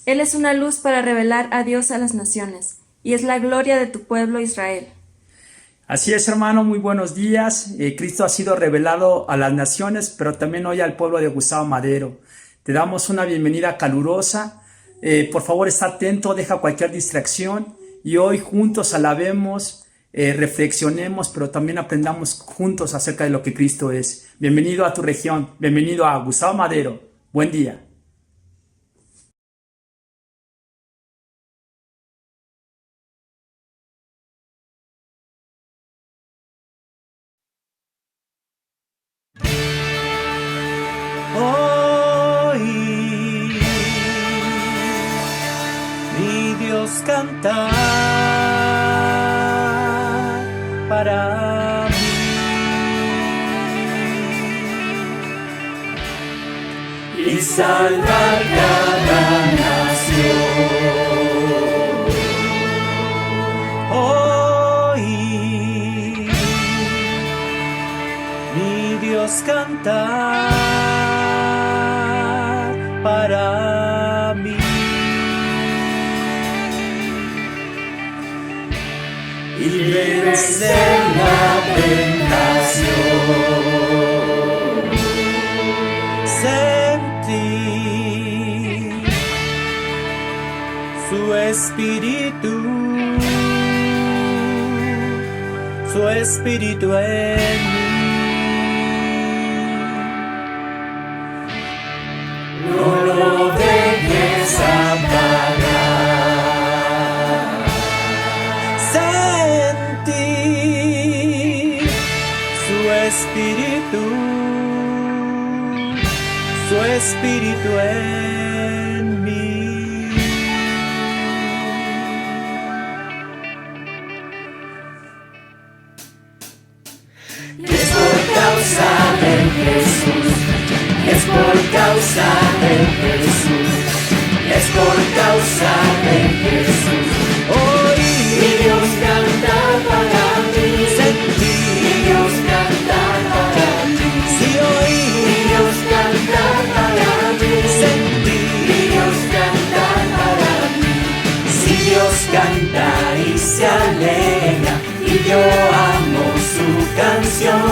Él es una luz para revelar a Dios a las naciones, y es la gloria de tu pueblo Israel. Así es, hermano, muy buenos días. Cristo ha sido revelado a las naciones, pero también hoy al pueblo de Gustavo Madero. Te damos una bienvenida calurosa. Por favor, está atento, deja cualquier distracción y hoy juntos alabemos, reflexionemos, pero también aprendamos juntos acerca de lo que Cristo es. Bienvenido a tu región, bienvenido a Gustavo Madero. Buen día. Oí mi Dios cantar para mí y salvar cada nación. Oí mi Dios cantar para mí y vencer la tentación. Sentí su espíritu en mí. No lo dejes apagar. Sentí su espíritu en mí. Es por causa de Jesús. Es por causa de Jesús, es por causa de Jesús. Hoy mi Dios canta para mí, sentí mi Dios canta para mí. Si hoy mi Dios canta para mí, sentí mi Dios canta para mí. Si Dios canta y se alegra y yo amo su canción,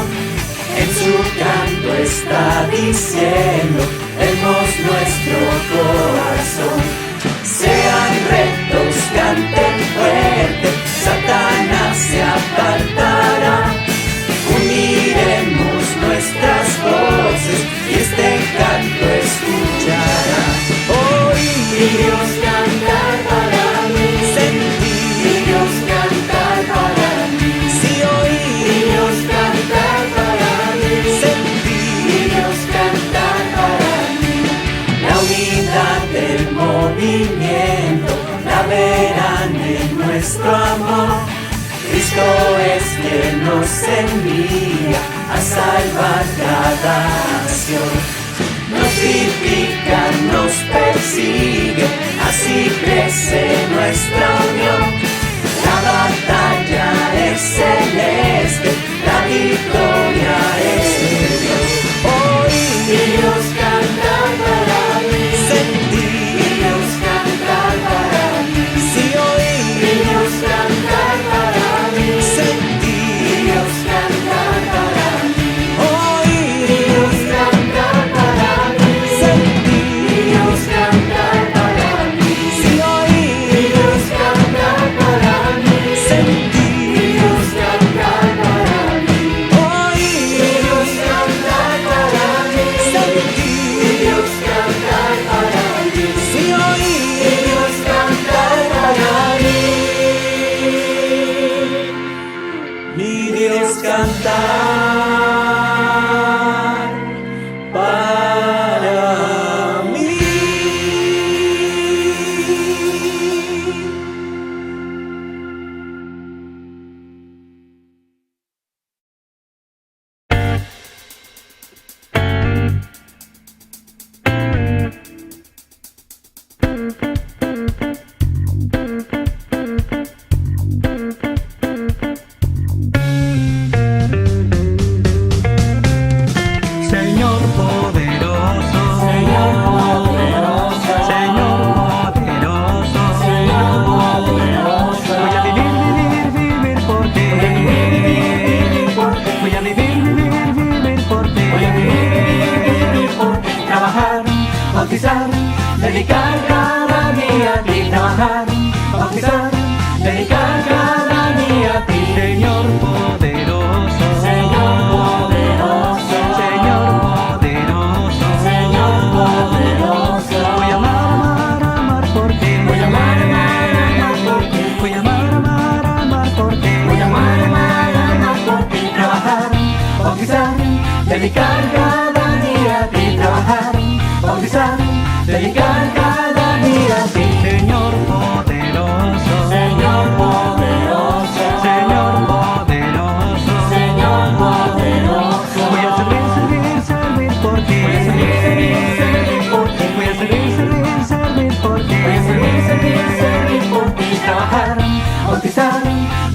en su canto está diciendo, demos nuestro corazón. Sean rectos, canten fuerte, Satanás se apartará. Uniremos nuestras voces y este canto escuchará. Hoy mi Dios canta para mí, sentí mi Dios canta para mí. Si hoy mi Dios canta para mí, sentí mi Dios canta para mí. La unidad del movimiento la verán en nuestro amor. Cristo es quien nos envía a salvar cada nación. Nos critican, nos persiguen, así crece nuestra unión. La batalla es celeste, la victoria es de Dios. Hoy mi Dios canta para mí, sentí mi Dios canta para mí. Si hoy mi Dios canta para mí, sentí mi Dios canta para mí. Hoy mi Dios canta para mí, sentí mi Dios canta para mí. Si hoy mi Dios canta para mí, sentí mi Dios canta para mí. Hoy mi Dios canta para mí, sentí mi Dios canta para mí. Si hoy mi Dios canta para mí, mi Dios cantar para mí. bautizar, dedicar cada día a ti, trabajar, bautizar, dedicar cada día a ti, Señor poderoso, Señor poderoso, Señor poderoso, Señor poderoso. Voy a amar, amar por ti, voy a amar, amar por ti, voy a amar, amar por ti, voy a amar, amar por ti, trabajar, bautizar, dedicar cada día a ti, trabajar, bautizar, dedicar cada día a ti, Señor poderoso, Señor poderoso, Señor poderoso, Señor poderoso. Voy a servir, servir, servir por ti, voy a servir, servir, servir por ti, voy a servir, servir, servir por ti, voy a servir, servir, servir por ti, trabajar, bautizar,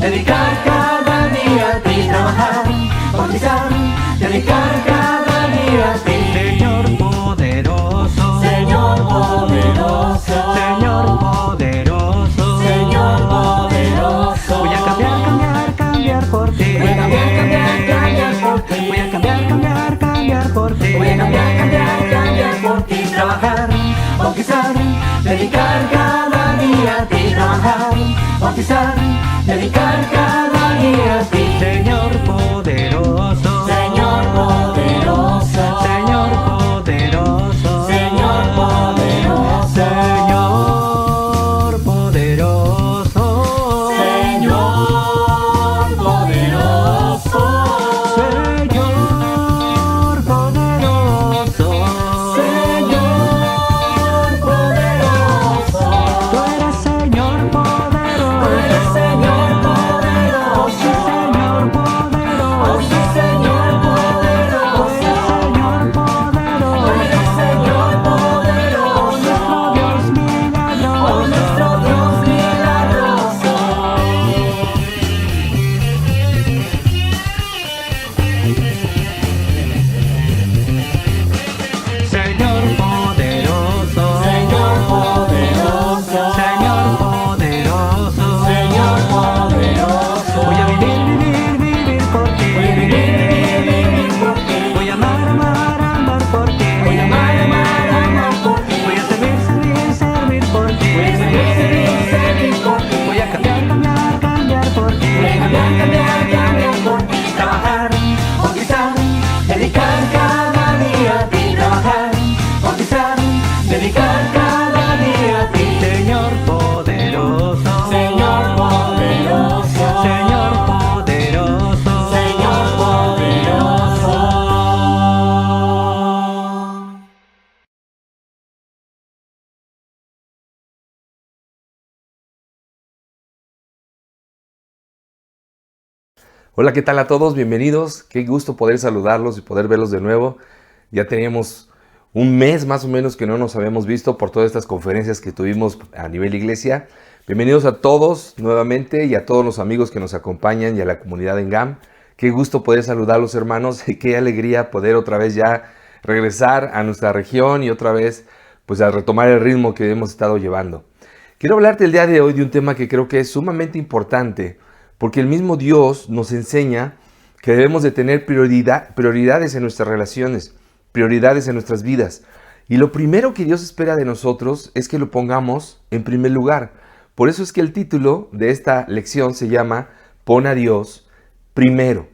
dedicar cada día a ti, trabajar, bautizar, dedicar cada día a ti, Señor poderoso, Señor poderoso, Señor poderoso, Señor poderoso. Voy a cambiar, cambiar, cambiar por ti, voy a cambiar, cambiar, cambiar por ti, voy a cambiar, cambiar, cambiar por ti, voy a cambiar, cambiar, cambiar por ti, trabajar, bautizar, dedicar cada día a ti, trabajar, bautizar, dedicar cada día a ti, Señor poderoso, Señor poderoso, Señor poderoso, Señor poderoso, Señor poderoso, Señor poderoso, Señor poderoso, Señor poderoso. Tú eres Señor poderoso, tú eres Señor poderoso, Señor poderoso, Señor poderoso, Señor poderoso, eres Señor poderoso, nuestro Dios milagroso, nuestro Dios milagroso. Señor poderoso, Señor poderoso, Señor poderoso, Señor poderoso. Voy a vivir, vivir, vivir por ti, voy a vivir, vivir, vivir por ti, voy a amar, amar, amar por ti, voy a amar, amar, amar por ti, voy a servir, servir, servir por ti, voy a servir, servir, servir por ti, voy a cambiar, cambiar, cambiar por ti, voy a cambiar, cambiar, cambiar por ti, trabajar, bautizar, dedicar cada día a ti, trabajar, bautizar, dedicar cada día a ti, Señor poderoso, Señor poderoso, Señor poderoso, Señor poderoso. Hola, ¿qué tal a todos? Bienvenidos. Qué gusto poder saludarlos y poder verlos de nuevo. Ya teníamos un mes más o menos que no nos habíamos visto por todas estas conferencias que tuvimos a nivel iglesia. Bienvenidos a todos nuevamente y a todos los amigos que nos acompañan y a la comunidad en GAM. Qué gusto poder saludarlos, hermanos, y qué alegría poder otra vez ya regresar a nuestra región y otra vez pues a retomar el ritmo que hemos estado llevando. Quiero hablarte el día de hoy de un tema que creo que es sumamente importante, porque el mismo Dios nos enseña que debemos de tener prioridades en nuestras relaciones, prioridades en nuestras vidas. Y lo primero que Dios espera de nosotros es que lo pongamos en primer lugar. Por eso es que el título de esta lección se llama Pon a Dios primero.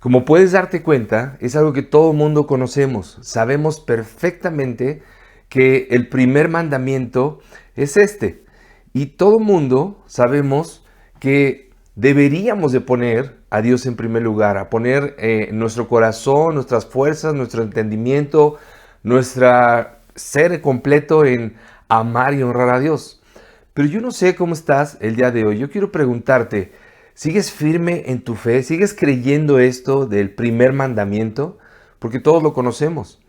Como puedes darte cuenta, es algo que todo mundo conocemos. Sabemos perfectamente que el primer mandamiento es este. Y todo mundo sabemos que deberíamos de poner a Dios en primer lugar, a poner nuestro corazón, nuestras fuerzas, nuestro entendimiento, nuestro ser completo en amar y honrar a Dios. Pero yo no sé cómo estás el día de hoy. Yo quiero preguntarte, ¿sigues firme en tu fe? ¿Sigues creyendo esto del primer mandamiento? Porque todos lo conocemos.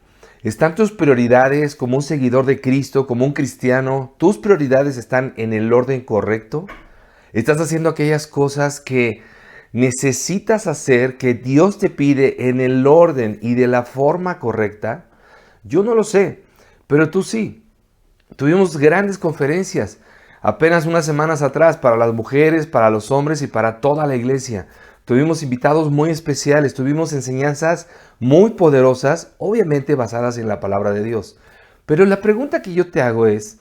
¿Están tus prioridades como un seguidor de Cristo, como un cristiano? ¿Tus prioridades están en el orden correcto? ¿Estás haciendo aquellas cosas que necesitas hacer, que Dios te pide en el orden y de la forma correcta? Yo no lo sé, pero tú sí. Tuvimos grandes conferencias apenas unas semanas atrás para las mujeres, para los hombres y para toda la iglesia. Tuvimos invitados muy especiales, tuvimos enseñanzas muy poderosas, obviamente basadas en la palabra de Dios. Pero la pregunta que yo te hago es,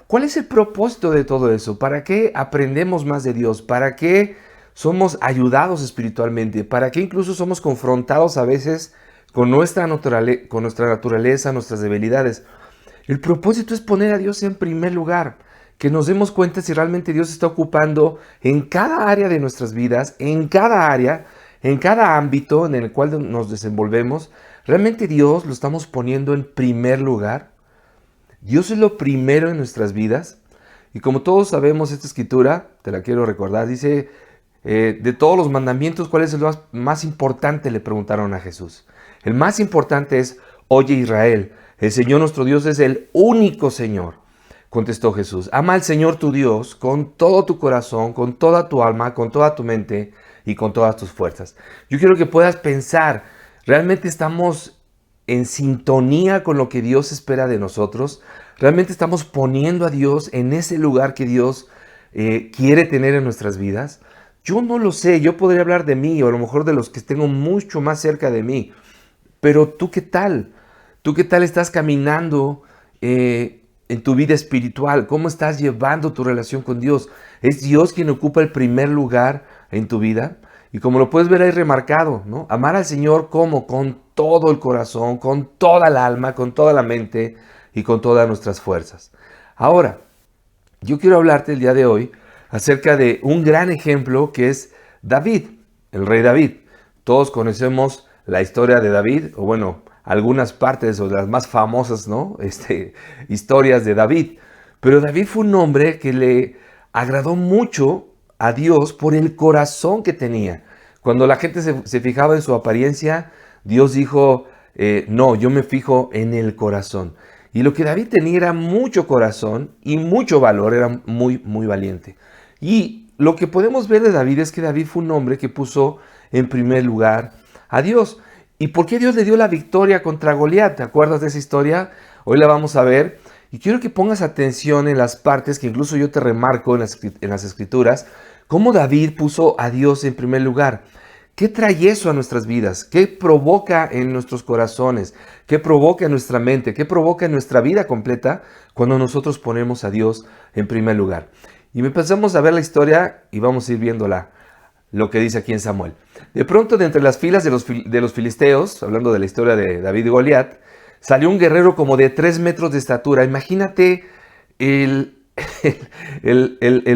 ¿cuál es el propósito de todo eso? ¿Para qué aprendemos más de Dios? ¿Para qué somos ayudados espiritualmente? ¿Para qué incluso somos confrontados a veces con nuestra naturaleza, nuestras debilidades? El propósito es poner a Dios en primer lugar, que nos demos cuenta si realmente Dios está ocupando en cada área de nuestras vidas, en cada área, en cada ámbito en el cual nos desenvolvemos. ¿Realmente Dios lo estamos poniendo en primer lugar? Dios es lo primero en nuestras vidas. Y como todos sabemos, esta escritura, te la quiero recordar, dice, de todos los mandamientos, ¿cuál es el más importante? Le preguntaron a Jesús. El más importante es, oye Israel, el Señor nuestro Dios es el único Señor. Contestó Jesús, ama al Señor tu Dios con todo tu corazón, con toda tu alma, con toda tu mente y con todas tus fuerzas. Yo quiero que puedas pensar, ¿realmente estamos en sintonía con lo que Dios espera de nosotros? ¿Realmente estamos poniendo a Dios en ese lugar que Dios quiere tener en nuestras vidas? Yo no lo sé, yo podría hablar de mí o a lo mejor de los que tengo mucho más cerca de mí. Pero ¿tú qué tal? ¿Tú qué tal estás caminando en tu vida espiritual? ¿Cómo estás llevando tu relación con Dios? ¿Es Dios quien ocupa el primer lugar en tu vida? Y como lo puedes ver ahí remarcado, ¿no? Amar al Señor como con todo el corazón, con toda el alma, con toda la mente y con todas nuestras fuerzas. Ahora, yo quiero hablarte el día de hoy acerca de un gran ejemplo que es David, el rey David. Todos conocemos la historia de David, o bueno, algunas partes o de las más famosas, ¿no? Historias de David. Pero David fue un hombre que le agradó mucho a Dios por el corazón que tenía. Cuando la gente se fijaba en su apariencia, Dios dijo, no, yo me fijo en el corazón. Y lo que David tenía era mucho corazón y mucho valor, era muy, muy valiente. Y lo que podemos ver de David es que David fue un hombre que puso en primer lugar a Dios. ¿Y por qué Dios le dio la victoria contra Goliat? ¿Te acuerdas de esa historia? Hoy la vamos a ver. Y quiero que pongas atención en las partes que incluso yo te remarco en las escrituras, cómo David puso a Dios en primer lugar. ¿Qué trae eso a nuestras vidas? ¿Qué provoca en nuestros corazones? ¿Qué provoca en nuestra mente? ¿Qué provoca en nuestra vida completa cuando nosotros ponemos a Dios en primer lugar? Y empezamos a ver la historia y vamos a ir viéndola, lo que dice aquí en Samuel. De pronto, de entre las filas de los filisteos, hablando de la historia de David y Goliat, salió un guerrero como de 3 metros de estatura. Imagínate el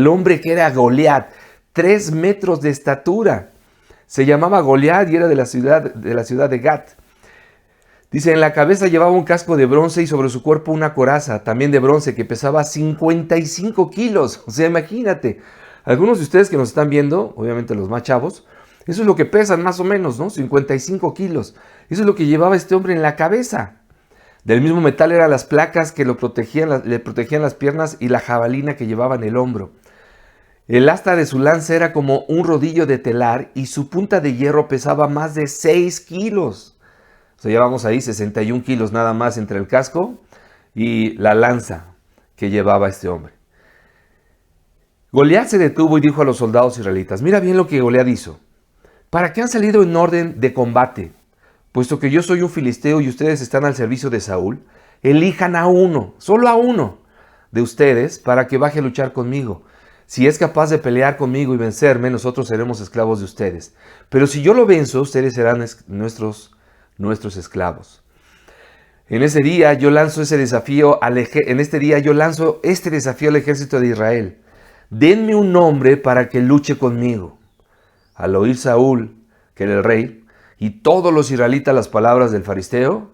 hombre que era Goliat, 3 metros de estatura. Se llamaba Goliat y era de la ciudad de Gat. Dice, en la cabeza llevaba un casco de bronce y sobre su cuerpo una coraza, también de bronce, que pesaba 55 kilos. O sea, imagínate. Algunos de ustedes que nos están viendo, obviamente los más chavos, eso es lo que pesan más o menos, ¿no? 55 kilos. Eso es lo que llevaba este hombre en la cabeza. Del mismo metal eran las placas que le protegían las piernas y la jabalina que llevaba en el hombro. El asta de su lanza era como un rodillo de telar y su punta de hierro pesaba más de 6 kilos. O sea, llevamos ahí 61 kilos nada más entre el casco y la lanza que llevaba este hombre. Goliat se detuvo y dijo a los soldados israelitas, mira bien lo que Goliat hizo. ¿Para qué han salido en orden de combate? Puesto que yo soy un filisteo y ustedes están al servicio de Saúl, elijan a uno, solo a uno de ustedes para que baje a luchar conmigo. Si es capaz de pelear conmigo y vencerme, nosotros seremos esclavos de ustedes. Pero si yo lo venzo, ustedes serán nuestros esclavos. En este día yo lanzo este desafío al ejército de Israel. Denme un hombre para que luche conmigo. Al oír Saúl, que era el rey, y todos los israelitas las palabras del filisteo,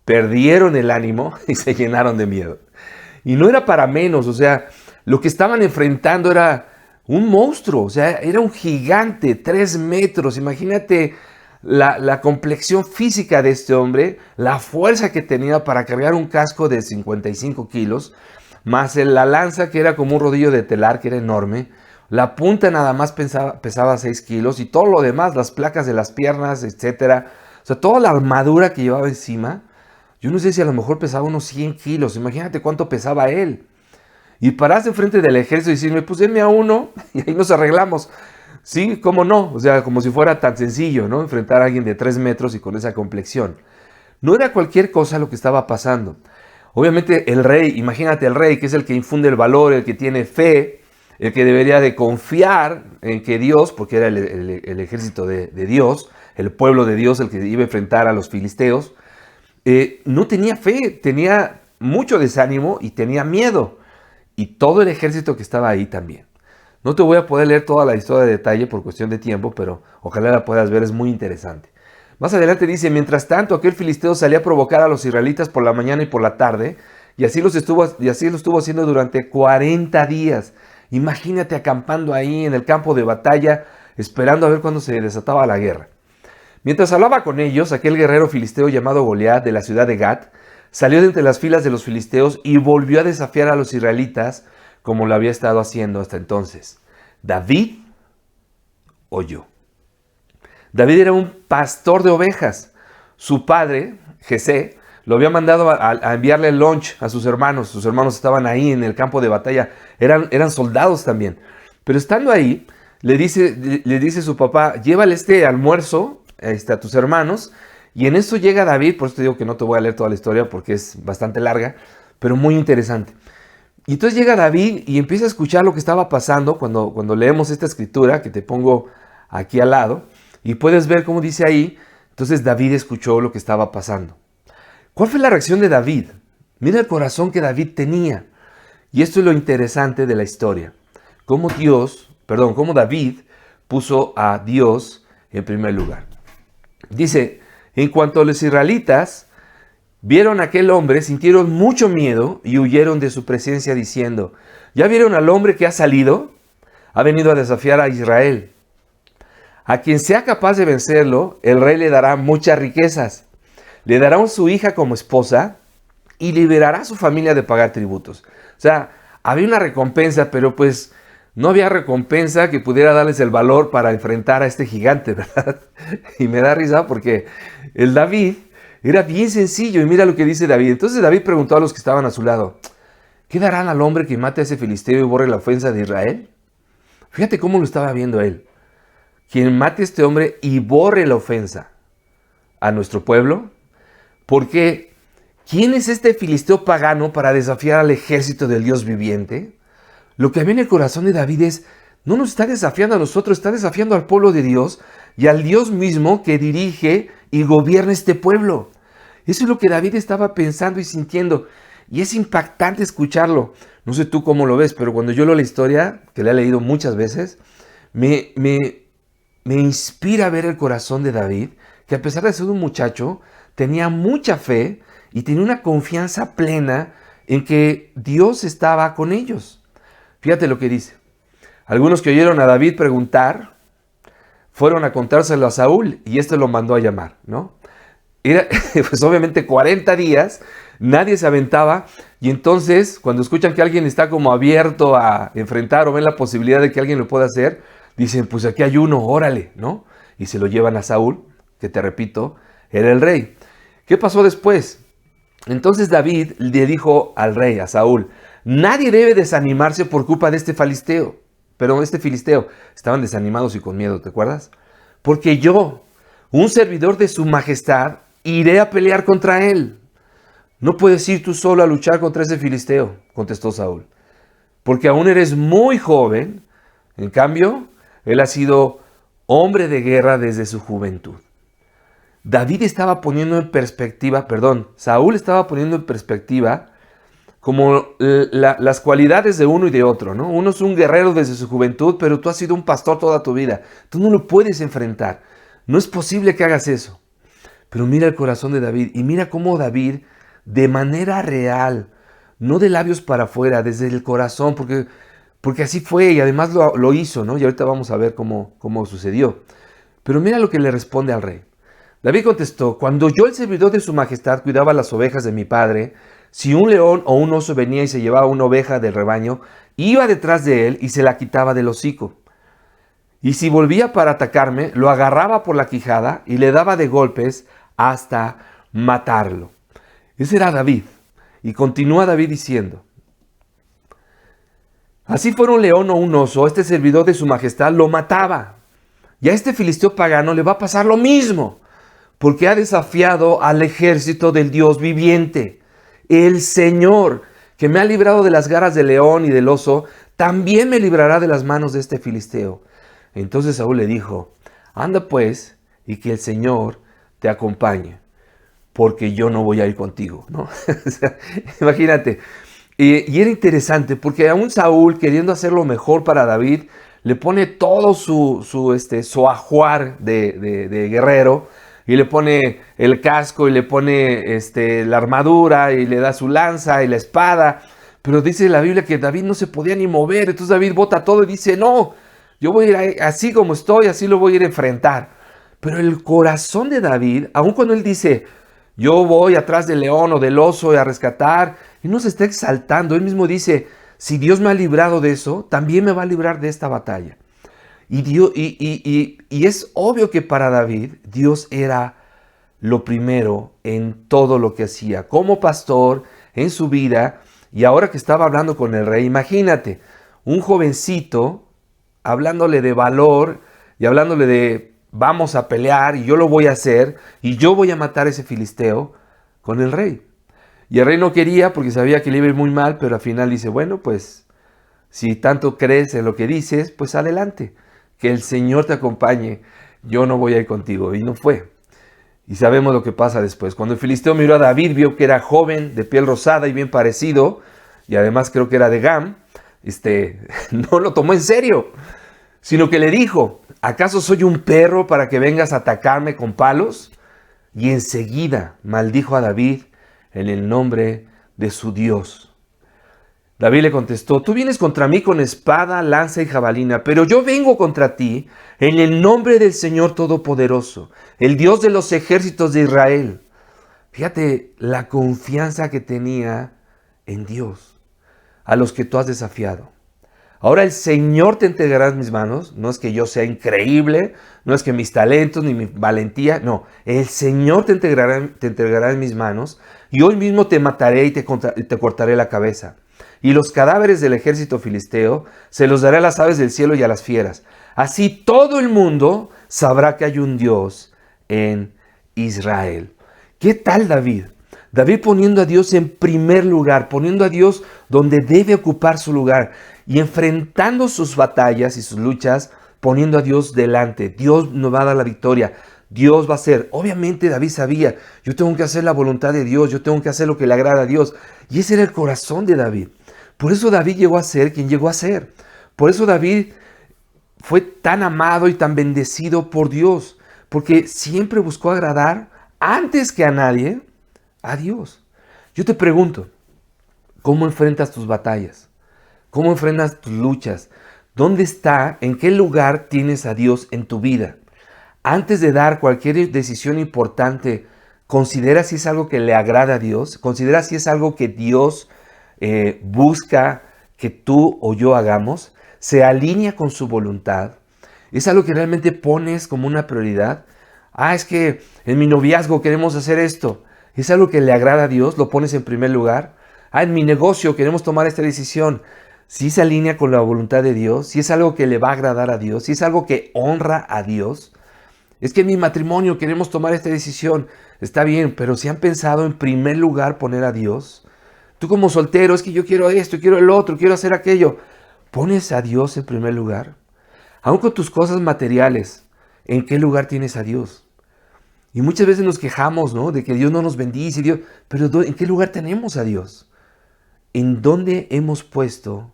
perdieron el ánimo y se llenaron de miedo. Y no era para menos, o sea, lo que estaban enfrentando era un monstruo, o sea, era un gigante, 3 metros. Imagínate la complexión física de este hombre, la fuerza que tenía para cargar un casco de 55 kilos, más la lanza que era como un rodillo de telar, que era enorme. La punta nada más pesaba 6 kilos y todo lo demás, las placas de las piernas, etc. O sea, toda la armadura que llevaba encima, yo no sé si a lo mejor pesaba unos 100 kilos. Imagínate cuánto pesaba él. Y pararse enfrente del ejército y decirme, pues denme a uno y ahí nos arreglamos. Sí, cómo no, o sea, como si fuera tan sencillo, ¿no? Enfrentar a alguien de 3 metros y con esa complexión. No era cualquier cosa lo que estaba pasando. Obviamente el rey, imagínate el rey, que es el que infunde el valor, el que tiene fe, el que debería de confiar en que Dios, porque era el ejército de Dios, el pueblo de Dios, el que iba a enfrentar a los filisteos, no tenía fe, tenía mucho desánimo y tenía miedo. Y todo el ejército que estaba ahí también. No te voy a poder leer toda la historia de detalle por cuestión de tiempo, pero ojalá la puedas ver, es muy interesante. Más adelante dice, mientras tanto aquel filisteo salía a provocar a los israelitas por la mañana y por la tarde, y así lo estuvo haciendo durante 40 días. Imagínate acampando ahí en el campo de batalla, esperando a ver cuándo se desataba la guerra. Mientras hablaba con ellos, aquel guerrero filisteo llamado Goliat de la ciudad de Gat, salió de entre las filas de los filisteos y volvió a desafiar a los israelitas como lo había estado haciendo hasta entonces. ¿David o yo? David era un pastor de ovejas. Su padre, Jesé, lo había mandado a enviarle el lunch a sus hermanos. Sus hermanos estaban ahí en el campo de batalla. Eran soldados también. Pero estando ahí, le dice su papá, llévale este almuerzo a tus hermanos. Y en eso llega David, por eso te digo que no te voy a leer toda la historia porque es bastante larga, pero muy interesante. Y entonces llega David y empieza a escuchar lo que estaba pasando cuando leemos esta escritura que te pongo aquí al lado. Y puedes ver cómo dice ahí, entonces David escuchó lo que estaba pasando. ¿Cuál fue la reacción de David? Mira el corazón que David tenía. Y esto es lo interesante de la historia. Cómo David puso a Dios en primer lugar. Dice, en cuanto a los israelitas vieron a aquel hombre, sintieron mucho miedo y huyeron de su presencia diciendo, ¿ya vieron al hombre que ha salido? Ha venido a desafiar a Israel. A quien sea capaz de vencerlo, el rey le dará muchas riquezas. Le dará a su hija como esposa y liberará a su familia de pagar tributos. O sea, había una recompensa, pero pues no había recompensa que pudiera darles el valor para enfrentar a este gigante, ¿verdad? Y me da risa porque el David era bien sencillo. Y mira lo que dice David. Entonces David preguntó a los que estaban a su lado, ¿qué darán al hombre que mate a ese filisteo y borre la ofensa de Israel? Fíjate cómo lo estaba viendo él. Quien mate a este hombre y borre la ofensa a nuestro pueblo. Porque, ¿quién es este filisteo pagano para desafiar al ejército del Dios viviente? Lo que había en el corazón de David es, no nos está desafiando a nosotros, está desafiando al pueblo de Dios y al Dios mismo que dirige y gobierna este pueblo. Eso es lo que David estaba pensando y sintiendo. Y es impactante escucharlo. No sé tú cómo lo ves, pero cuando yo leo la historia, que la he leído muchas veces, me inspira ver el corazón de David, que a pesar de ser un muchacho, tenía mucha fe y tenía una confianza plena en que Dios estaba con ellos. Fíjate lo que dice. Algunos que oyeron a David preguntar, fueron a contárselo a Saúl y este lo mandó a llamar, ¿no? Era, pues obviamente 40 días, nadie se aventaba y entonces cuando escuchan que alguien está como abierto a enfrentar o ven la posibilidad de que alguien lo pueda hacer, dicen, pues aquí hay uno, órale, ¿no? Y se lo llevan a Saúl, que te repito, era el rey. ¿Qué pasó después? Entonces David le dijo al rey, a Saúl, nadie debe desanimarse por culpa de este filisteo. Estaban desanimados y con miedo, ¿te acuerdas? Porque yo, un servidor de su majestad, iré a pelear contra él. No puedes ir tú solo a luchar contra ese filisteo, contestó Saúl, porque aún eres muy joven. En cambio, él ha sido hombre de guerra desde su juventud. Saúl estaba poniendo en perspectiva como las cualidades de uno y de otro, ¿no? Uno es un guerrero desde su juventud, pero tú has sido un pastor toda tu vida. Tú no lo puedes enfrentar. No es posible que hagas eso. Pero mira el corazón de David y mira cómo David, de manera real, no de labios para afuera, desde el corazón, porque así fue y además lo hizo, ¿no? Y ahorita vamos a ver cómo sucedió. Pero mira lo que le responde al rey. David contestó, cuando yo, el servidor de su majestad, cuidaba las ovejas de mi padre, si un león o un oso venía y se llevaba una oveja del rebaño, iba detrás de él y se la quitaba del hocico. Y si volvía para atacarme, lo agarraba por la quijada y le daba de golpes hasta matarlo. Ese era David. Y continúa David diciendo, así fuera un león o un oso, este servidor de su majestad lo mataba. Y a este filisteo pagano le va a pasar lo mismo, porque ha desafiado al ejército del Dios viviente. el Señor, que me ha librado de las garras del león y del oso, también me librará de las manos de este filisteo. Entonces Saúl le dijo, anda pues, y que el Señor te acompañe, porque yo no voy a ir contigo, ¿no? O sea, imagínate. Y era interesante, porque aún Saúl, queriendo hacer lo mejor para David, le pone todo su ajuar de guerrero, y le pone el casco, y le pone la armadura, y le da su lanza y la espada. Pero dice la Biblia que David no se podía ni mover. Entonces David bota todo y dice, no, yo voy a ir así como estoy, así lo voy a ir a enfrentar. Pero el corazón de David, aun cuando él dice, yo voy atrás del león o del oso a rescatar, y no se está exaltando. Él mismo dice, si Dios me ha librado de eso, también me va a librar de esta batalla. Y es obvio que para David, Dios era lo primero en todo lo que hacía. Como pastor, en su vida, y ahora que estaba hablando con el rey, imagínate, un jovencito hablándole de valor y hablándole de vamos a pelear y yo lo voy a hacer y yo voy a matar a ese filisteo con el rey. Y el rey no quería porque sabía que le iba a ir muy mal, pero al final dice, bueno, pues si tanto crees en lo que dices, pues adelante, que el Señor te acompañe, yo no voy a ir contigo. Y no fue. Y sabemos lo que pasa después. Cuando el filisteo miró a David, vio que era joven, de piel rosada y bien parecido, y además creo que era de Gam, no lo tomó en serio, sino que le dijo, ¿acaso soy un perro para que vengas a atacarme con palos? Y enseguida maldijo a David en el nombre de su Dios. David le contestó, tú vienes contra mí con espada, lanza y jabalina, pero yo vengo contra ti en el nombre del Señor Todopoderoso, el Dios de los ejércitos de Israel. Fíjate la confianza que tenía en Dios, a los que tú has desafiado. Ahora el Señor te entregará en mis manos. No es que yo sea increíble, no es que mis talentos ni mi valentía, no. El Señor te entregará en mis manos y hoy mismo te mataré y te cortaré la cabeza. Y los cadáveres del ejército filisteo se los daré a las aves del cielo y a las fieras. Así todo el mundo sabrá que hay un Dios en Israel. ¿Qué tal David? David poniendo a Dios en primer lugar, poniendo a Dios donde debe ocupar su lugar y enfrentando sus batallas y sus luchas, poniendo a Dios delante. Dios nos va a dar la victoria. Dios va a hacer. Obviamente David sabía, yo tengo que hacer la voluntad de Dios, yo tengo que hacer lo que le agrada a Dios. Y ese era el corazón de David. Por eso David llegó a ser quien llegó a ser. Por eso David fue tan amado y tan bendecido por Dios. Porque siempre buscó agradar, antes que a nadie, a Dios. Yo te pregunto, ¿cómo enfrentas tus batallas? ¿Cómo enfrentas tus luchas? ¿Dónde está, en qué lugar tienes a Dios en tu vida? Antes de dar cualquier decisión importante, considera si es algo que le agrada a Dios, considera si es algo que Dios busca que tú o yo hagamos, se alinea con su voluntad, es algo que realmente pones como una prioridad. Es que en mi noviazgo queremos hacer esto, es algo que le agrada a Dios, lo pones en primer lugar. En mi negocio queremos tomar esta decisión, si se alinea con la voluntad de Dios, si es algo que le va a agradar a Dios, si es algo que honra a Dios. Es que en mi matrimonio queremos tomar esta decisión, está bien, pero si han pensado en primer lugar poner a Dios. Tú como soltero, es que yo quiero esto, quiero el otro, quiero hacer aquello. ¿Pones a Dios en primer lugar? Aún con tus cosas materiales, ¿en qué lugar tienes a Dios? Y muchas veces nos quejamos, ¿no? De que Dios no nos bendice, Dios, pero ¿en qué lugar tenemos a Dios? ¿En dónde hemos puesto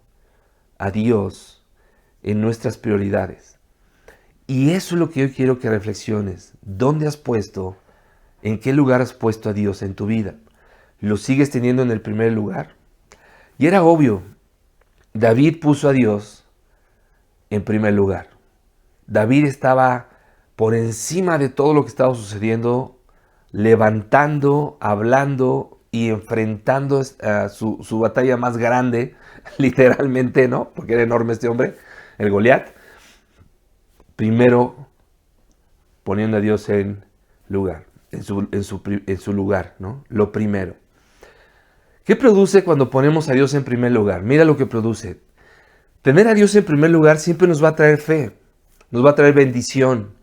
a Dios en nuestras prioridades? Y eso es lo que yo quiero que reflexiones. ¿Dónde has puesto, en qué lugar has puesto a Dios en tu vida? ¿Lo sigues teniendo en el primer lugar? Y era obvio, David puso a Dios en primer lugar. David estaba por encima de todo lo que estaba sucediendo, levantando, hablando y enfrentando su batalla más grande, literalmente, ¿no? Porque era enorme este hombre, el Goliat. Primero poniendo a Dios en su lugar, ¿no? Lo primero. ¿Qué produce cuando ponemos a Dios en primer lugar? Mira lo que produce. Tener a Dios en primer lugar siempre nos va a traer fe, nos va a traer bendición.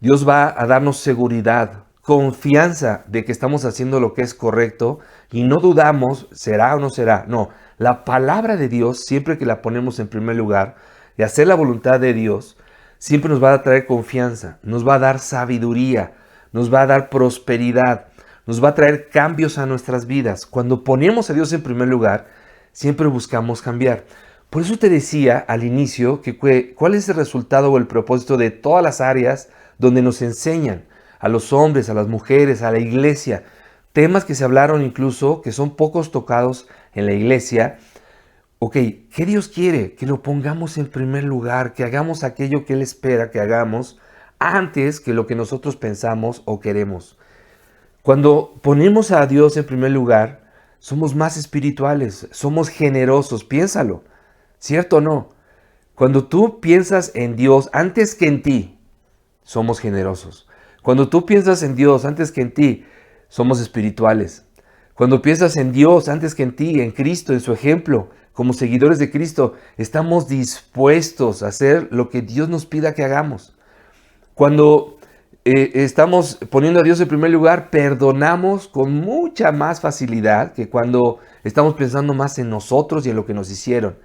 Dios va a darnos seguridad, confianza de que estamos haciendo lo que es correcto y no dudamos, será o no será. No, la palabra de Dios, siempre que la ponemos en primer lugar, y hacer la voluntad de Dios, siempre nos va a traer confianza, nos va a dar sabiduría, nos va a dar prosperidad, nos va a traer cambios a nuestras vidas. Cuando ponemos a Dios en primer lugar, siempre buscamos cambiar. Por eso te decía al inicio que cuál es el resultado o el propósito de todas las áreas donde nos enseñan a los hombres, a las mujeres, a la iglesia, temas que se hablaron incluso, que son pocos tocados en la iglesia. Ok, ¿qué Dios quiere? Que lo pongamos en primer lugar, que hagamos aquello que Él espera que hagamos antes que lo que nosotros pensamos o queremos. Cuando ponemos a Dios en primer lugar, somos más espirituales, somos generosos, piénsalo, ¿cierto o no? Cuando tú piensas en Dios antes que en ti, somos generosos. Cuando tú piensas en Dios antes que en ti, somos espirituales. Cuando piensas en Dios antes que en ti, en Cristo, en su ejemplo, como seguidores de Cristo, estamos dispuestos a hacer lo que Dios nos pida que hagamos. Cuando estamos poniendo a Dios en primer lugar, perdonamos con mucha más facilidad que cuando estamos pensando más en nosotros y en lo que nos hicieron.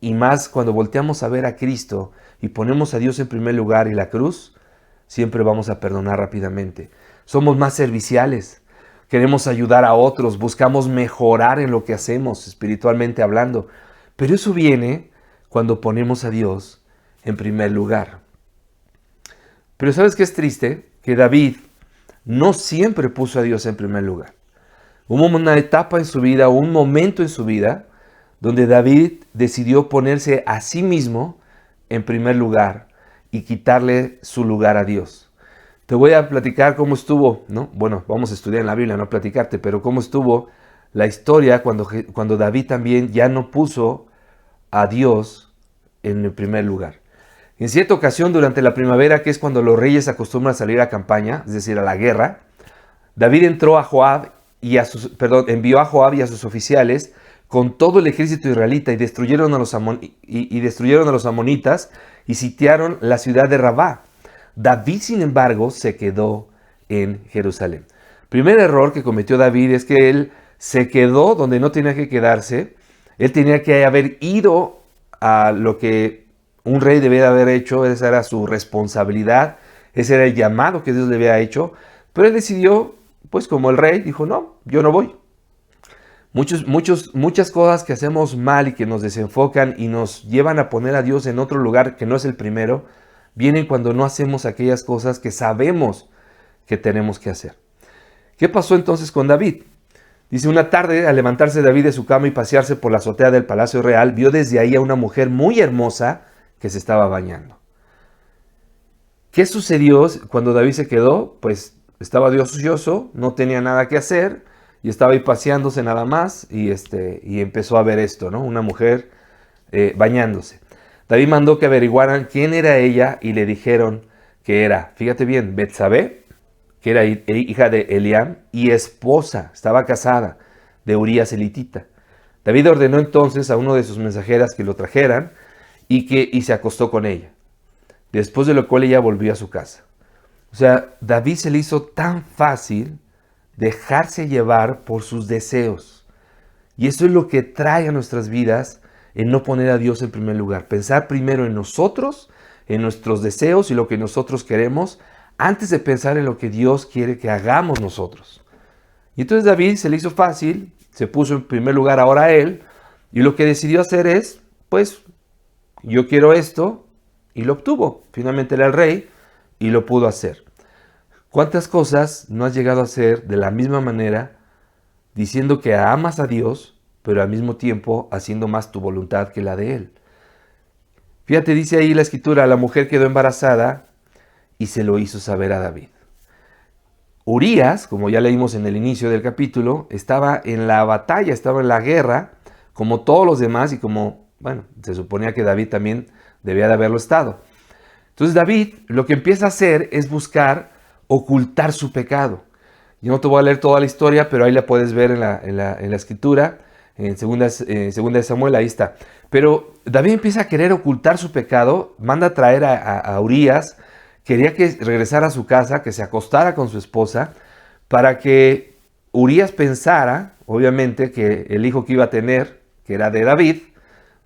Y más cuando volteamos a ver a Cristo y ponemos a Dios en primer lugar y la cruz, siempre vamos a perdonar rápidamente. Somos más serviciales, queremos ayudar a otros, buscamos mejorar en lo que hacemos espiritualmente hablando. Pero eso viene cuando ponemos a Dios en primer lugar. Pero ¿sabes qué es triste? Que David no siempre puso a Dios en primer lugar. Hubo una etapa en su vida, un momento en su vida, donde David decidió ponerse a sí mismo en primer lugar y quitarle su lugar a Dios. Te voy a platicar cómo estuvo, ¿no? Bueno, vamos a estudiar en la Biblia, no platicarte, pero cómo estuvo la historia cuando David también ya no puso a Dios en el primer lugar. En cierta ocasión, durante la primavera, que es cuando los reyes acostumbran a salir a campaña, es decir, a la guerra, David envió a Joab y a sus oficiales con todo el ejército israelita y destruyeron a los amonitas y sitiaron la ciudad de Rabá. David, sin embargo, se quedó en Jerusalén. Primer error que cometió David es que él se quedó donde no tenía que quedarse. Él tenía que haber ido a lo que un rey debía haber hecho. Esa era su responsabilidad, ese era el llamado que Dios le había hecho. Pero él decidió, pues como el rey, dijo, no, yo no voy. Muchas cosas que hacemos mal y que nos desenfocan y nos llevan a poner a Dios en otro lugar que no es el primero, vienen cuando no hacemos aquellas cosas que sabemos que tenemos que hacer. ¿Qué pasó entonces con David? Dice, una tarde, al levantarse David de su cama y pasearse por la azotea del palacio real, vio desde ahí a una mujer muy hermosa que se estaba bañando. ¿Qué sucedió cuando David se quedó? Pues estaba Dios ocioso, no tenía nada que hacer y estaba ahí paseándose nada más y empezó a ver esto, ¿no? Una mujer bañándose. David mandó que averiguaran quién era ella y le dijeron que era, fíjate bien, Betsabé, que era hija de Eliam y esposa, estaba casada, de Urías elitita. David ordenó entonces a uno de sus mensajeras que lo trajeran y se acostó con ella. Después de lo cual ella volvió a su casa. O sea, David se le hizo tan fácil dejarse llevar por sus deseos. Y eso es lo que trae a nuestras vidas en no poner a Dios en primer lugar. Pensar primero en nosotros, en nuestros deseos y lo que nosotros queremos, antes de pensar en lo que Dios quiere que hagamos nosotros. Y entonces David se le hizo fácil, se puso en primer lugar ahora a él, y lo que decidió hacer es, pues, yo quiero esto, y lo obtuvo. Finalmente era el rey, y lo pudo hacer. ¿Cuántas cosas no has llegado a hacer de la misma manera, diciendo que amas a Dios, pero al mismo tiempo haciendo más tu voluntad que la de Él? Fíjate, dice ahí la escritura, la mujer quedó embarazada y se lo hizo saber a David. Urías, como ya leímos en el inicio del capítulo, estaba en la batalla, estaba en la guerra, como todos los demás y como, bueno, se suponía que David también debía de haberlo estado. Entonces David lo que empieza a hacer es buscar ocultar su pecado. Yo no te voy a leer toda la historia, pero ahí la puedes ver en la escritura, en segunda de Samuel, ahí está. Pero David empieza a querer ocultar su pecado, manda a traer a Urías, quería que regresara a su casa, que se acostara con su esposa, para que Urías pensara, obviamente, que el hijo que iba a tener, que era de David,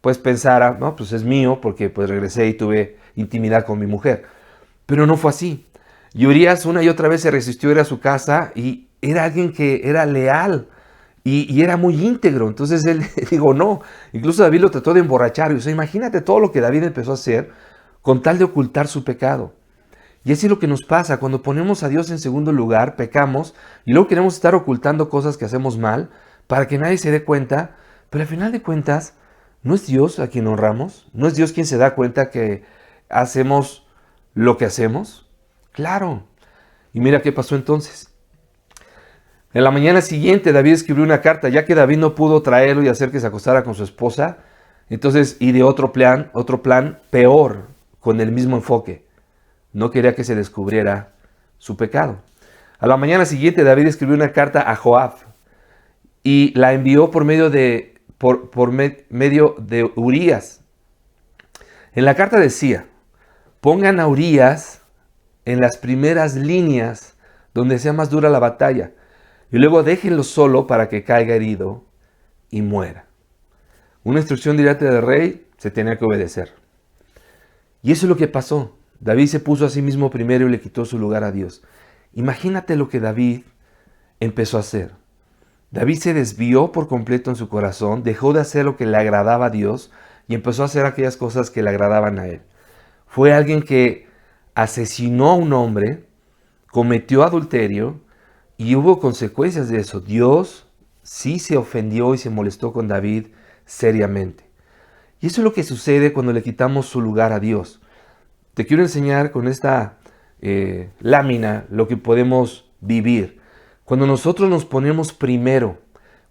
pues pensara, no, pues es mío, porque pues regresé y tuve intimidad con mi mujer. Pero no fue así. Y Urías una y otra vez se resistió a ir a su casa y era alguien que era leal y era muy íntegro. Entonces él dijo, no. Incluso David lo trató de emborrachar. O sea, imagínate todo lo que David empezó a hacer con tal de ocultar su pecado. Y así es lo que nos pasa. Cuando ponemos a Dios en segundo lugar, pecamos y luego queremos estar ocultando cosas que hacemos mal para que nadie se dé cuenta. Pero al final de cuentas, ¿no es Dios a quien honramos? ¿No es Dios quien se da cuenta que hacemos lo que hacemos? Claro. Y mira qué pasó entonces. En la mañana siguiente David escribió una carta, ya que David no pudo traerlo y hacer que se acostara con su esposa. Entonces, y de otro plan peor, con el mismo enfoque. No quería que se descubriera su pecado. A la mañana siguiente David escribió una carta a Joab y la envió por medio de Urías. En la carta decía, pongan a Urías en las primeras líneas donde sea más dura la batalla y luego déjenlo solo para que caiga herido y muera. Una instrucción directa del rey se tenía que obedecer. Y eso es lo que pasó. David se puso a sí mismo primero y le quitó su lugar a Dios. Imagínate lo que David empezó a hacer. David se desvió por completo en su corazón, dejó de hacer lo que le agradaba a Dios y empezó a hacer aquellas cosas que le agradaban a él. Fue alguien que asesinó a un hombre, cometió adulterio y hubo consecuencias de eso. Dios sí se ofendió y se molestó con David seriamente. Y eso es lo que sucede cuando le quitamos su lugar a Dios. Te quiero enseñar con esta lámina lo que podemos vivir. Cuando nosotros nos ponemos primero,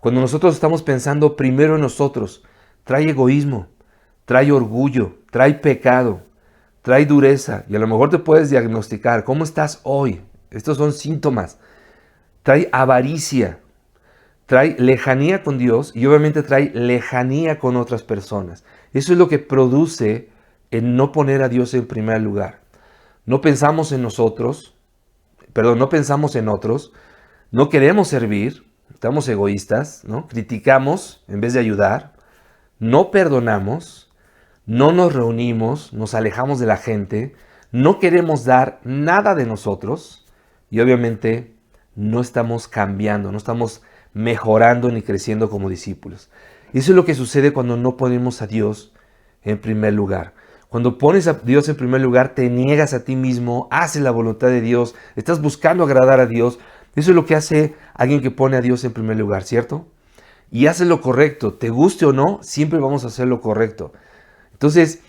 cuando nosotros estamos pensando primero en nosotros, trae egoísmo, trae orgullo, trae pecado, trae dureza. Y a lo mejor te puedes diagnosticar, ¿cómo estás hoy? Estos son síntomas. Trae avaricia, trae lejanía con Dios y obviamente trae lejanía con otras personas. Eso es lo que produce en no poner a Dios en primer lugar. No pensamos en nosotros, no pensamos en otros, no queremos servir, estamos egoístas, ¿no? Criticamos en vez de ayudar, no perdonamos, no nos reunimos, nos alejamos de la gente, no queremos dar nada de nosotros y obviamente no estamos cambiando, no estamos mejorando ni creciendo como discípulos. Eso es lo que sucede cuando no ponemos a Dios en primer lugar. Cuando pones a Dios en primer lugar, te niegas a ti mismo, haces la voluntad de Dios, estás buscando agradar a Dios. Eso es lo que hace alguien que pone a Dios en primer lugar, ¿cierto? Y hace lo correcto, te guste o no, siempre vamos a hacer lo correcto. Entonces,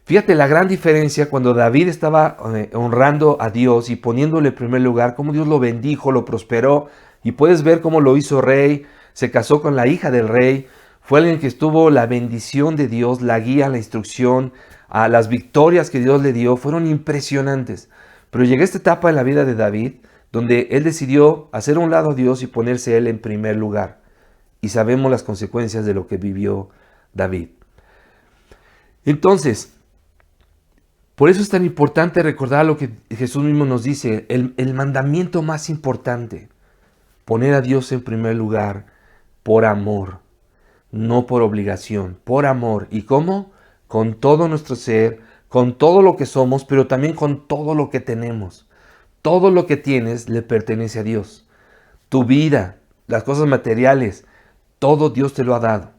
fíjate la gran diferencia cuando David estaba honrando a Dios y poniéndole en primer lugar, cómo Dios lo bendijo, lo prosperó, y puedes ver cómo lo hizo rey, se casó con la hija del rey, fue alguien que estuvo la bendición de Dios, la guía, la instrucción, a las victorias que Dios le dio, fueron impresionantes. Pero llegó esta etapa en la vida de David, donde él decidió hacer a un lado a Dios y ponerse él en primer lugar. Y sabemos las consecuencias de lo que vivió David. Entonces, por eso es tan importante recordar lo que Jesús mismo nos dice, el mandamiento más importante, poner a Dios en primer lugar por amor, no por obligación, por amor. ¿Y cómo? Con todo nuestro ser, con todo lo que somos, pero también con todo lo que tenemos. Todo lo que tienes le pertenece a Dios. Tu vida, las cosas materiales, todo Dios te lo ha dado.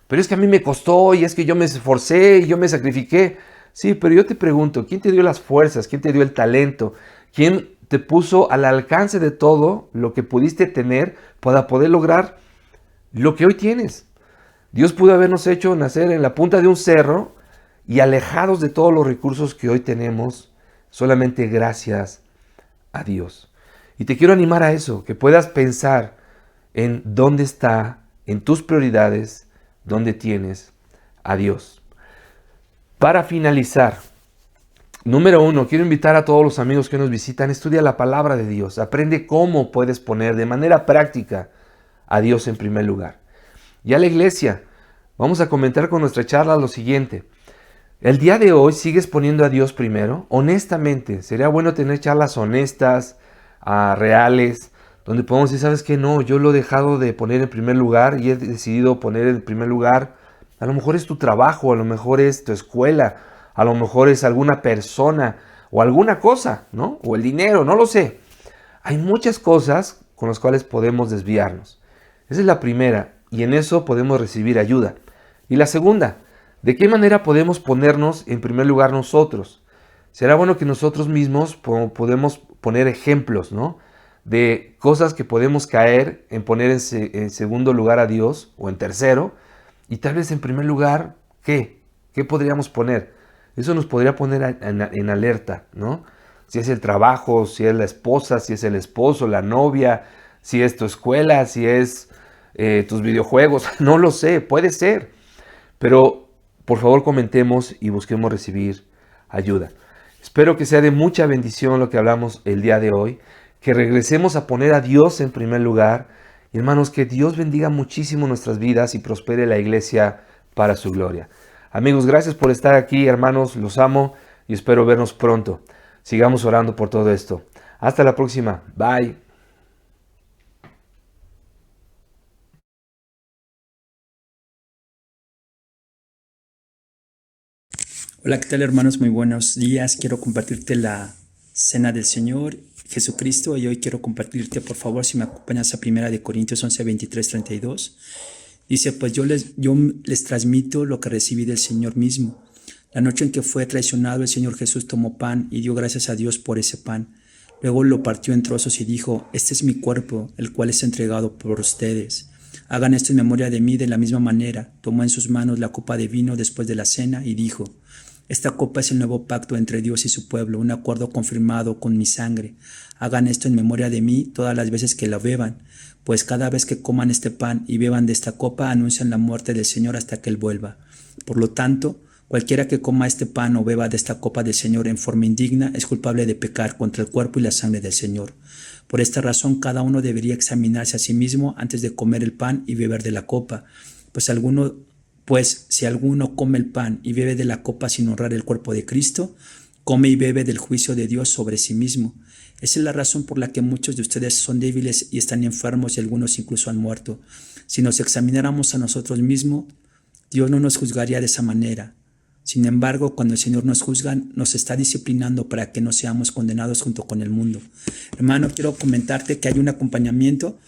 Pero es que a mí me costó y es que yo me esforcé y yo me sacrifiqué. Sí, pero yo te pregunto, ¿quién te dio las fuerzas? ¿Quién te dio el talento? ¿Quién te puso al alcance de todo lo que pudiste tener para poder lograr lo que hoy tienes? Dios pudo habernos hecho nacer en la punta de un cerro y alejados de todos los recursos que hoy tenemos, solamente gracias a Dios. Y te quiero animar a eso, que puedas pensar en dónde está, en tus prioridades, dónde tienes a Dios. Para finalizar, número 1, quiero invitar a todos los amigos que nos visitan, estudia la palabra de Dios, aprende cómo puedes poner de manera práctica a Dios en primer lugar. Y a la iglesia, vamos a comentar con nuestra charla lo siguiente. ¿El día de hoy sigues poniendo a Dios primero? Honestamente, sería bueno tener charlas honestas, reales, donde podemos decir, ¿sabes qué? No, yo lo he dejado de poner en primer lugar y he decidido poner en primer lugar. A lo mejor es tu trabajo, a lo mejor es tu escuela, a lo mejor es alguna persona o alguna cosa, ¿no? O el dinero, no lo sé. Hay muchas cosas con las cuales podemos desviarnos. Esa es la primera, y en eso podemos recibir ayuda. Y la segunda, ¿de qué manera podemos ponernos en primer lugar nosotros? Será bueno que nosotros mismos podemos poner ejemplos, ¿no? De cosas que podemos caer en poner en segundo lugar a Dios o en tercero, y tal vez en primer lugar, ¿qué? ¿Qué podríamos poner? Eso nos podría poner en alerta, ¿no? Si es el trabajo, si es la esposa, si es el esposo, la novia, si es tu escuela, si es tus videojuegos, no lo sé, puede ser. Pero por favor comentemos y busquemos recibir ayuda. Espero que sea de mucha bendición lo que hablamos el día de hoy, que regresemos a poner a Dios en primer lugar. Y hermanos, que Dios bendiga muchísimo nuestras vidas y prospere la iglesia para su gloria. Amigos, gracias por estar aquí, hermanos, los amo y espero vernos pronto. Sigamos orando por todo esto. Hasta la próxima. Bye. Hola, ¿qué tal, hermanos? Muy buenos días. Quiero compartirte la cena del Señor Jesucristo y hoy quiero compartirte, por favor, si me acompañas a 1 Corintios 11, 23, 32. Dice, pues yo les transmito lo que recibí del Señor mismo. La noche en que fue traicionado, el Señor Jesús tomó pan y dio gracias a Dios por ese pan. Luego lo partió en trozos y dijo, este es mi cuerpo, el cual es entregado por ustedes. Hagan esto en memoria de mí. De la misma manera, tomó en sus manos la copa de vino después de la cena y dijo, esta copa es el nuevo pacto entre Dios y su pueblo, un acuerdo confirmado con mi sangre. Hagan esto en memoria de mí todas las veces que la beban, pues cada vez que coman este pan y beban de esta copa anuncian la muerte del Señor hasta que Él vuelva. Por lo tanto, cualquiera que coma este pan o beba de esta copa del Señor en forma indigna es culpable de pecar contra el cuerpo y la sangre del Señor. Por esta razón, cada uno debería examinarse a sí mismo antes de comer el pan y beber de la copa, pues si alguno come el pan y bebe de la copa sin honrar el cuerpo de Cristo, come y bebe del juicio de Dios sobre sí mismo. Esa es la razón por la que muchos de ustedes son débiles y están enfermos y algunos incluso han muerto. Si nos examináramos a nosotros mismos, Dios no nos juzgaría de esa manera. Sin embargo, cuando el Señor nos juzga, nos está disciplinando para que no seamos condenados junto con el mundo. Hermano, quiero comentarte que hay un acompañamiento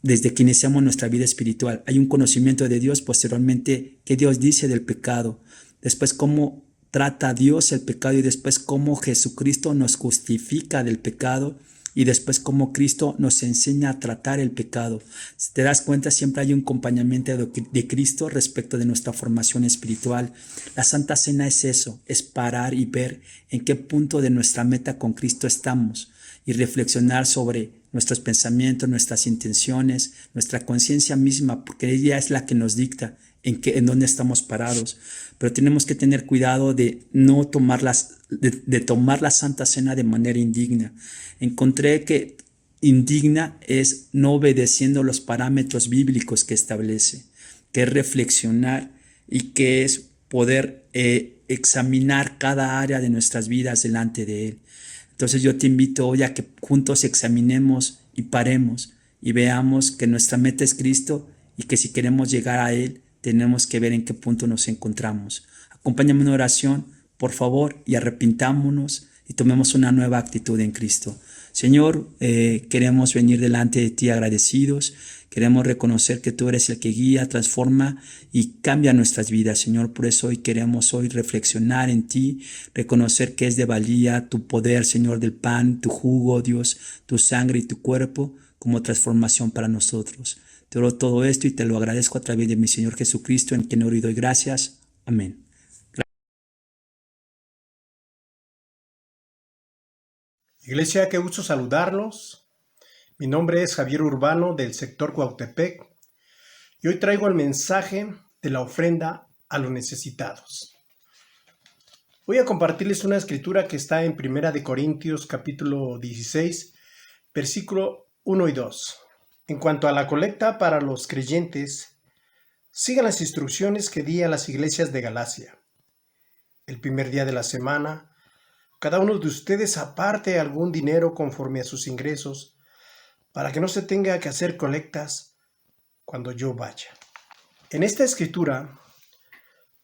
desde que iniciamos nuestra vida espiritual. Hay un conocimiento de Dios, posteriormente qué Dios dice del pecado, después cómo trata a Dios el pecado y después cómo Jesucristo nos justifica del pecado y después cómo Cristo nos enseña a tratar el pecado. Si te das cuenta, siempre hay un acompañamiento de Cristo respecto de nuestra formación espiritual. La Santa Cena es eso, es parar y ver en qué punto de nuestra meta con Cristo estamos y reflexionar sobre nuestros pensamientos, nuestras intenciones, nuestra conciencia misma, porque ella es la que nos dicta en dónde estamos parados. Pero tenemos que tener cuidado de no tomar de tomar la Santa Cena de manera indigna. Encontré que indigna es no obedeciendo los parámetros bíblicos que establece, que es reflexionar y que es poder examinar cada área de nuestras vidas delante de Él. Entonces yo te invito hoy a que juntos examinemos y paremos y veamos que nuestra meta es Cristo y que si queremos llegar a Él tenemos que ver en qué punto nos encontramos. Acompáñame en una oración, por favor, y arrepintámonos y tomemos una nueva actitud en Cristo. Señor, queremos venir delante de ti agradecidos. Queremos reconocer que tú eres el que guía, transforma y cambia nuestras vidas, Señor. Por eso hoy queremos reflexionar en ti, reconocer que es de valía tu poder, Señor, del pan, tu jugo, Dios, tu sangre y tu cuerpo como transformación para nosotros. Te oro todo esto y te lo agradezco a través de mi Señor Jesucristo, en quien oro y doy gracias. Amén. Iglesia, qué gusto saludarlos. Mi nombre es Javier Urbano del sector Cuautepec y hoy traigo el mensaje de la ofrenda a los necesitados. Voy a compartirles una escritura que está en 1 Corintios capítulo 16, versículo 1 y 2. En cuanto a la colecta para los creyentes, sigan las instrucciones que di a las iglesias de Galacia. el primer día de la semana, cada uno de ustedes aparte algún dinero conforme a sus ingresos para que no se tenga que hacer colectas cuando yo vaya. En esta escritura,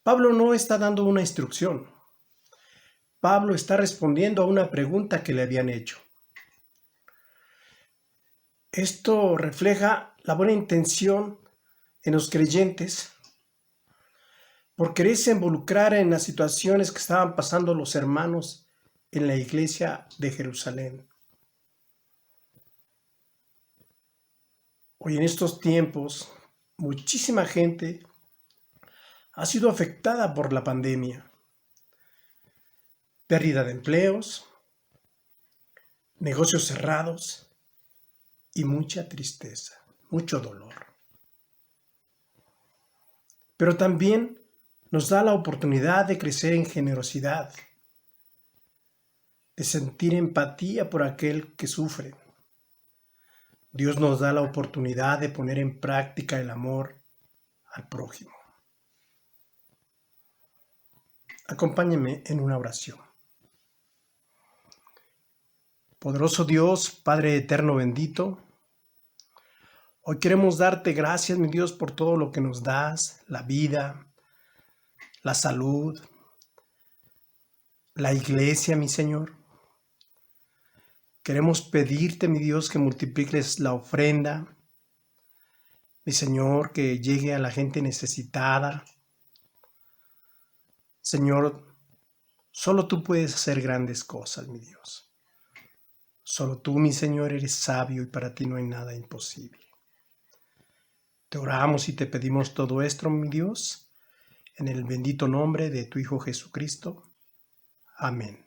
Pablo no está dando una instrucción. Pablo está respondiendo a una pregunta que le habían hecho. Esto refleja la buena intención en los creyentes por quererse involucrar en las situaciones que estaban pasando los hermanos en la iglesia de Jerusalén. Hoy en estos tiempos, muchísima gente ha sido afectada por la pandemia. Pérdida de empleos, negocios cerrados y mucha tristeza, mucho dolor. Pero también nos da la oportunidad de crecer en generosidad, de sentir empatía por aquel que sufre. Dios nos da la oportunidad de poner en práctica el amor al prójimo. Acompáñenme en una oración. Poderoso Dios, Padre eterno bendito, hoy queremos darte gracias, mi Dios, por todo lo que nos das, la vida, la salud, la iglesia, mi Señor. Queremos pedirte, mi Dios, que multipliques la ofrenda, mi Señor, que llegue a la gente necesitada. Señor, solo tú puedes hacer grandes cosas, mi Dios. Solo tú, mi Señor, eres sabio y para ti no hay nada imposible. Te oramos y te pedimos todo esto, mi Dios, en el bendito nombre de tu Hijo Jesucristo. Amén.